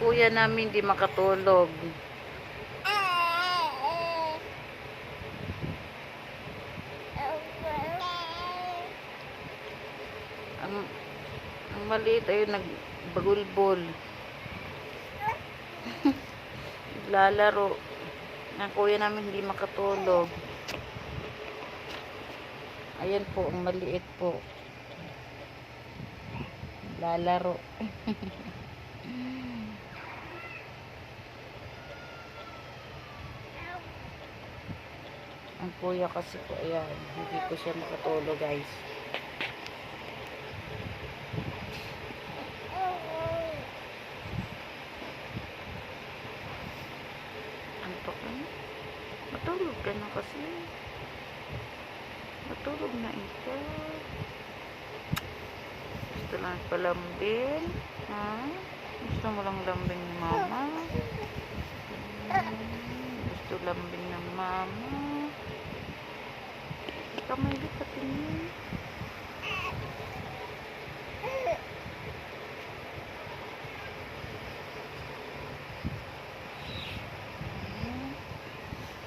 kuya namin di makatulog. Ang maliit ay nagbagulbol. Lalaro. Ang kuya namin hindi makatulog. Ayan po, ang maliit po. Lalaro. Ang kuya kasi po, ayan, hindi po siya makatulog, guys. Antok ka na? Matulog ka na kasi. Matulog na ito. Gusto lang palambing. Ha? Gusto mo lang lambing ni mama? Gusto lambing ng mama? Kamay di patingin.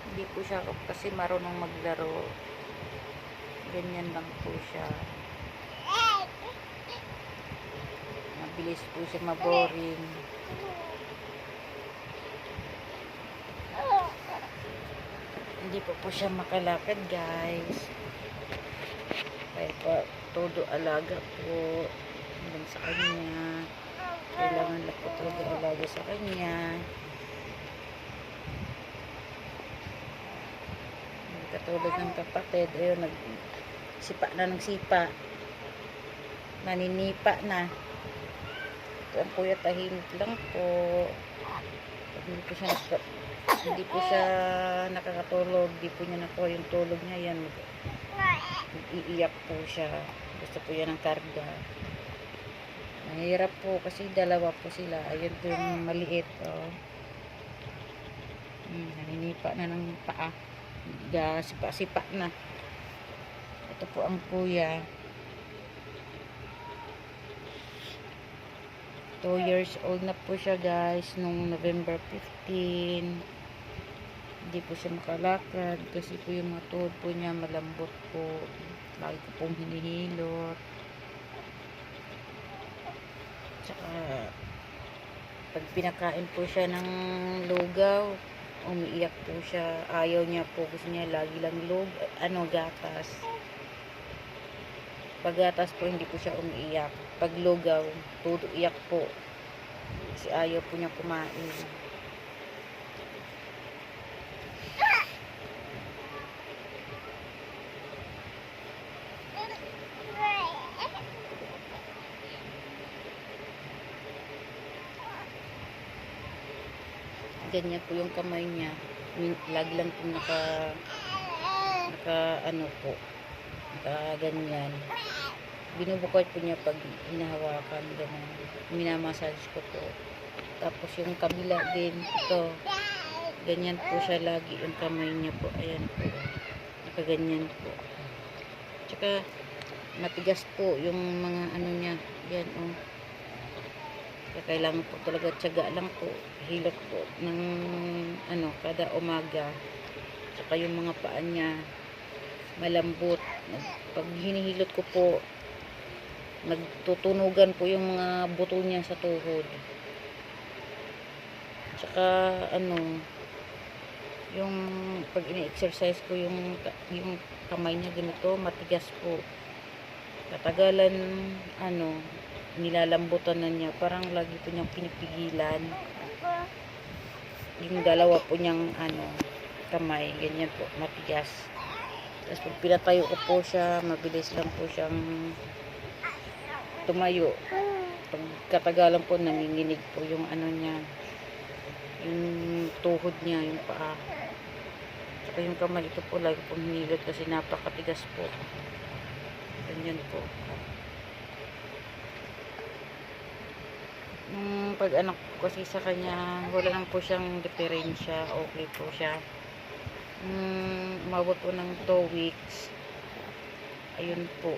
Hindi po siya kasi marunong maglaro. Ganyan lang po siya. Mabilis po siya maboring. Hindi po siya makalakad, guys. Kaya po, todo alaga po. Hanggang sa kanya. Kailangan lang po todo alaga sa kanya. Katulad ng kapatid, ayun, nagsipa na ng sipa. Naninipa na. Ito ang kuya, tahimik lang po. Hindi po siya nakakatulog. Hindi po niya nakuha yung tulog niya. Yan, iiyak po siya. Gusto po yan ng karga. Mahirap po kasi dalawa po sila. Ayun po yung maliit. Oh. Naninipa na ng paa. Sipa-sipa na. Ito po ang kuya. 2 years old na po siya, guys, nung November 15. Hindi po siya makalakad kasi po yung mga tuhod po niya malambot po. Lagi ko pong hinihilot. Tsaka pag pinakain po siya ng lugaw, umiiyak po siya. Ayaw niya po. Gusto niya lagi lang gatas. Pag gatas po, hindi po siya umiiyak. Pag lugaw, todo iyak po. Kasi ayaw po niya kumain. Ganyan po yung kamay niya. Lagi lang po naka ganyan. Binubukod po niya pag hinahawakan, ganun. Minamassage ko po. Tapos yung kabila din, ito. Ganyan po siya lagi yung kamay niya po. Ayan po. Nakaganyan po. Tsaka matigas po yung mga niya. Yan o. Kaya kailangan po talaga tiyaga lang po. Hilot po ng kada umaga. Tsaka yung mga paa niya malambot. Pag hinihilot ko po, nagtutunugan po yung mga buto niya sa tuhod. Tsaka yung pag ini-exercise ko yung kamay niya ganito, matigas po. Katagalan nilalambutan na niya, parang lagi po niyang pinipigilan. Yung dalawa po niyang kamay, ganyan po, matigas. Tapos pag pinatayo ko po siya, mabilis lang po siyang tumayo. Pag katagalan po, nanginginig po yung niya, yung tuhod niya, yung paa. Saka yung kamay, ito po, lagi pong hinilot kasi napakatigas po. Ganyan po. Pag anak ko kasi sa kanya, wala lang po siyang diferensya. Okay po siya. Umabot po ng 2 weeks. Ayun po.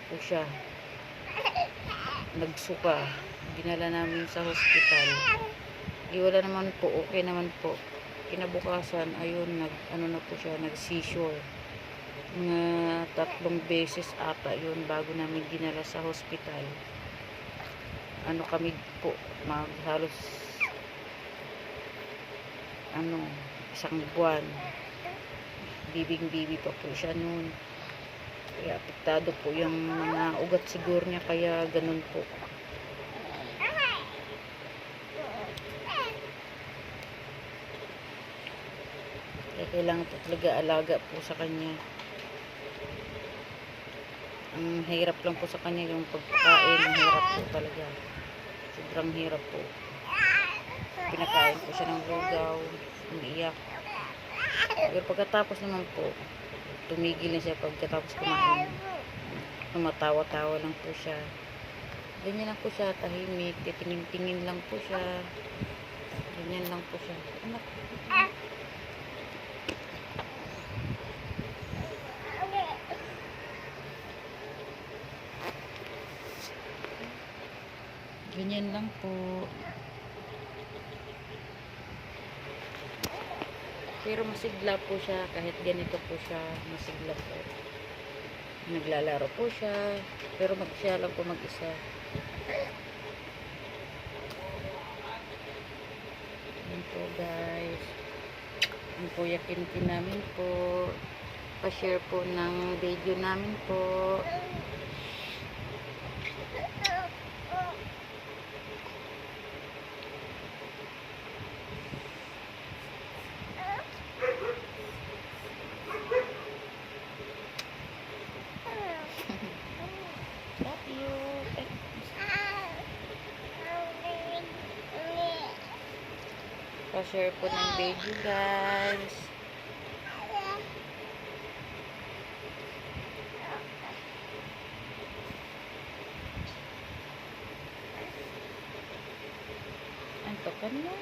Po siya. Nagsuka. dinala namin sa hospital. Wala naman po, okay naman po. Kinabukasan, ayun, ano na po siya, nag-seizure. Mga 3 beses ata yun bago namin dinala sa hospital. Ano kami po, halos isang buwan. Bibing-bibi pa po siya noon. Kaya apektado po yung mga ugat siguro niya, kaya ganun po. Kaya kailangan po talaga alaga po sa kanya. Ang hirap lang po sa kanya yung pagkain. Ang hirap po talaga. Sobrang hirap po. Pinakain po siya ng lugaw, umiiyak. Pero pagkatapos naman po, tumigil na siya pagkatapos kumain. Tumatawa-tawa lang po siya. Ganyan lang po siya, tahimik, titingin-tingin lang po siya. Ganyan lang po siya. Anak. Ganyan lang po. Pero masigla po siya, kahit ganito po siya, masigla po. Naglalaro po siya, pero siya lang po mag-isa. Yan po guys. Yan po yakin namin po. Pa-share po ng video namin po. Love you. Pa-share po ng video guys. Antokan mo.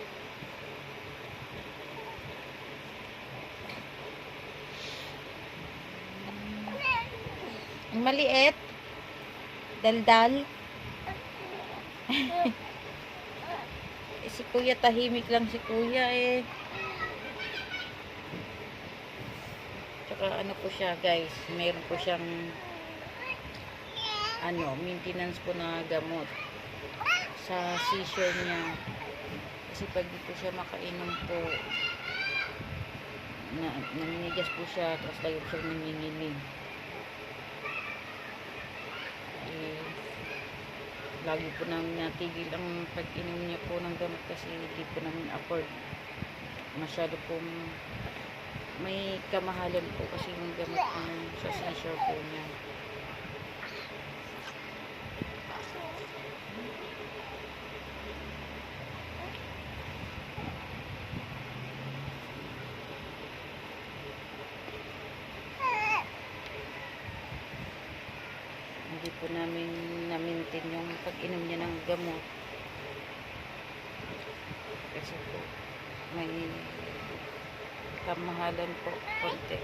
Ang maliit. Daldal. Si kuya, tahimik lang si kuya eh. Tsaka ano po siya guys, meron po siyang maintenance po na gamot sa seizure niya. Kasi pag di po siya makainom po, naninigas po siya, tapos tayo siya nanginginig. Lagi po namin natigil ang pag-inom niya po ng gamot kasi hindi po namin afford. Masyado po may kamahalan po kasi yung gamot sa seizure po niya. Hindi po namin na-maintain yung pag-inom niya ng gamot. Kasi po, may kamahalan po, konti.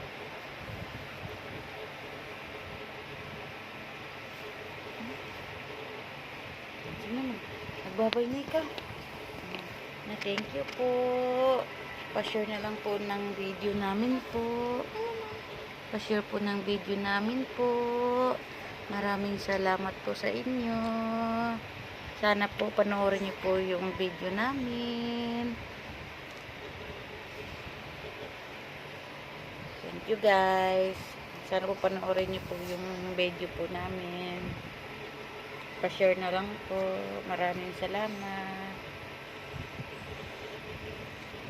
Sige naman, nagbabay na ikaw. Na thank you po. Pa-share na lang po ng video namin po. Pa-share po ng video namin po. Maraming salamat po sa inyo. Sana po panoorin niyo po yung video namin. Thank you guys. Sana po panoorin niyo po yung video po namin. Pa-share na lang po. Maraming salamat.